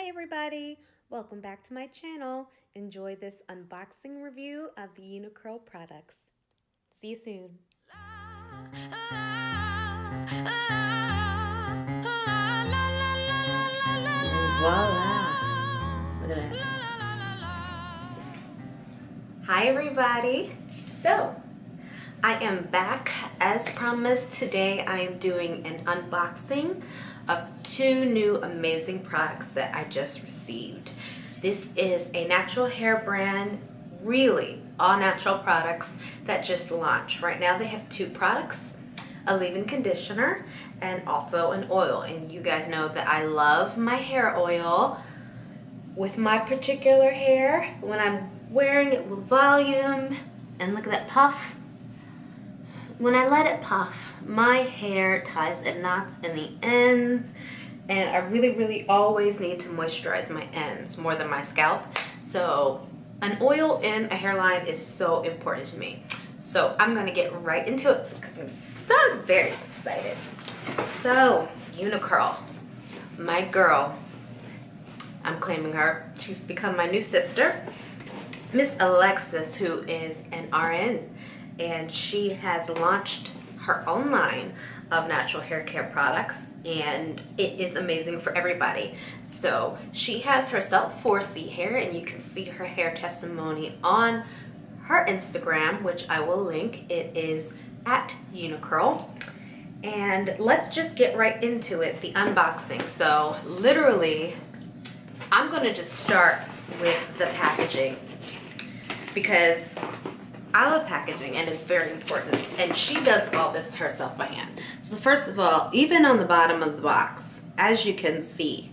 Hi everybody, welcome back to my channel. Enjoy this unboxing review of the UniQurl products. See you soon. Voila! Look at that. Hi everybody. So, I am back as promised. Today I am doing an unboxing of two new amazing products that I just received. This is a natural hair brand, really all natural products that just launched. Right now they have two products, a leave-in conditioner and also an oil. And you guys know that I love my hair oil with my particular hair when I'm wearing it with volume. And look at that puff. When I let it puff, my hair ties and knots in the ends, and I really always need to moisturize my ends more than my scalp. So an oil in a hairline is so important to me. So I'm gonna get right into it because I'm so very excited. So UniQurl, my girl, I'm claiming her. She's become my new sister, Miss Alexis, who is an RN. And she has launched her own line of natural hair care products, and it is amazing for everybody. So she has herself 4C hair, and you can see her hair testimony on her Instagram, which I will link. It is at UniQurl. And let's just get right into it, the unboxing. So literally, I'm gonna just start with the packaging because I love packaging and it's very important, and she does all this herself by hand. So first of all, even on the bottom of the box, as you can see,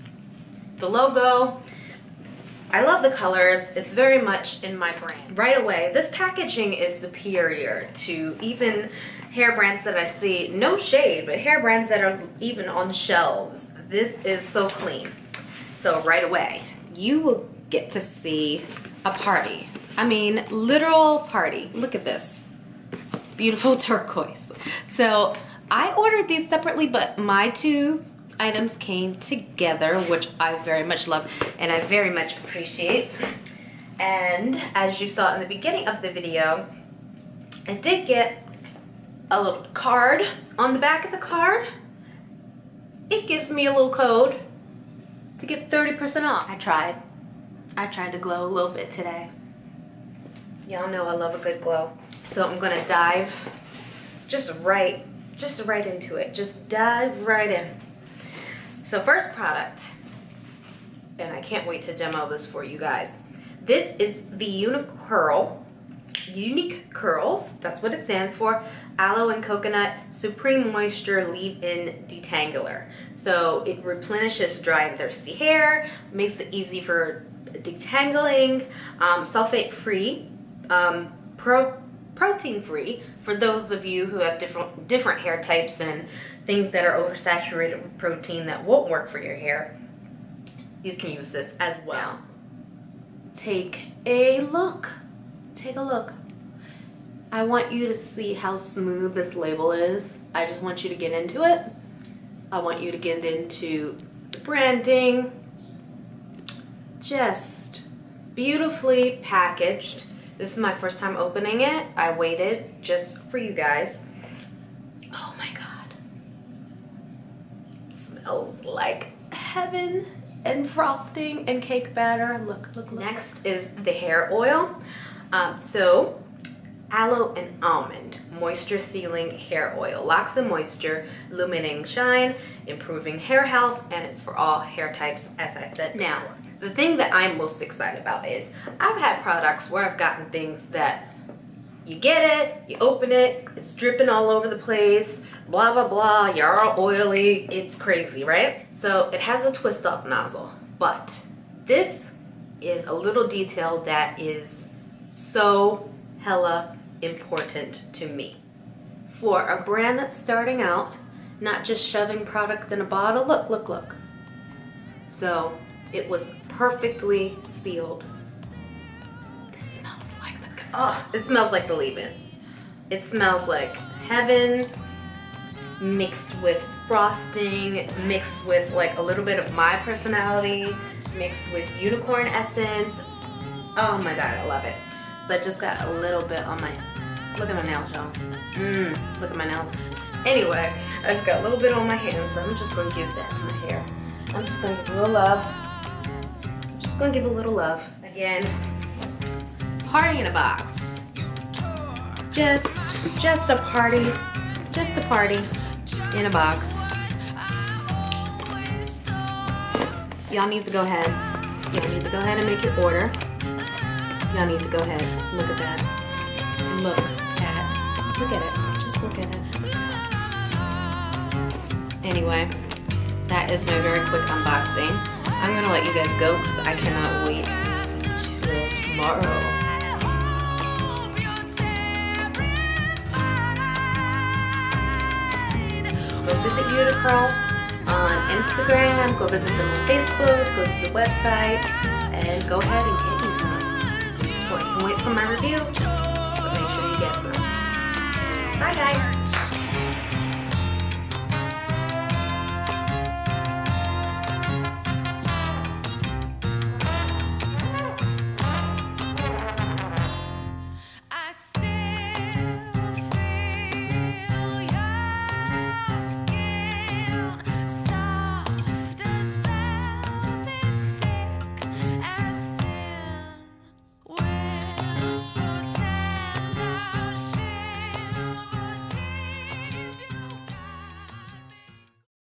the logo, I love the colors. It's very much in my brand. Right away, this packaging is superior to even hair brands that I see, no shade, but hair brands that are even on shelves. This is so clean. So right away, you will get to see a party. I mean, literal party. Look at this. Beautiful turquoise. So I ordered these separately, but my two items came together, which I very much love and I very much appreciate. And as you saw in the beginning of the video, I did get a little card. On the back of the card, it gives me a little code to get 30% off. I tried to glow a little bit today. Y'all know I love a good glow. So I'm gonna dive just right into it. Just dive right in. So first product, and I can't wait to demo this for you guys. This is the UniQurl, Unique Curls, that's what it stands for, Aloe and Coconut Supreme Moisture Leave-In Detangler. So it replenishes dry and thirsty hair, makes it easy for detangling, sulfate-free, protein-free for those of you who have different hair types and things that are oversaturated with protein that won't work for your hair. You can use this as well. Take a look. Take a look. I want you to see how smooth this label is. I just want you to get into it. I want you to get into the branding. Just beautifully packaged. This is my first time opening it. I waited just for you guys. Oh my God. It smells like heaven and frosting and cake batter. Look. Next is the hair oil. So aloe and almond moisture sealing hair oil, locks in moisture, illuminating shine, improving hair health, and it's for all hair types, as I said. Now, the thing that I'm most excited about is I've had products where I've gotten things that you get it, you open it, it's dripping all over the place, blah blah blah, you're all oily, it's crazy, right? So it has a twist off nozzle, but this is a little detail that is so hella important to me. For a brand that's starting out, not just shoving product in a bottle, look. So it was perfectly sealed. This smells like it smells like the leave-in. It smells like heaven mixed with frosting mixed with like a little bit of my personality, mixed with unicorn essence. Oh my god, I love it. So I just got a little bit on my, look at my nails, y'all. Look at my nails. Anyway, I just got a little bit on my hands, so I'm just gonna give that to my hair. I'm just gonna give a little love. I'm just gonna give a little love. Again, party in a box. Just a party in a box. Y'all need to go ahead. Y'all need to go ahead and make your order. Y'all need to go ahead. Look at that. Look at it. Just look at it. Anyway, that is my very quick unboxing. I'm gonna let you guys go because I cannot wait till tomorrow. Go visit UniQurl on Instagram, go visit them on Facebook, go to the website, and go ahead and get you some. Well, you can wait for my review, but make sure you get some. Bye guys!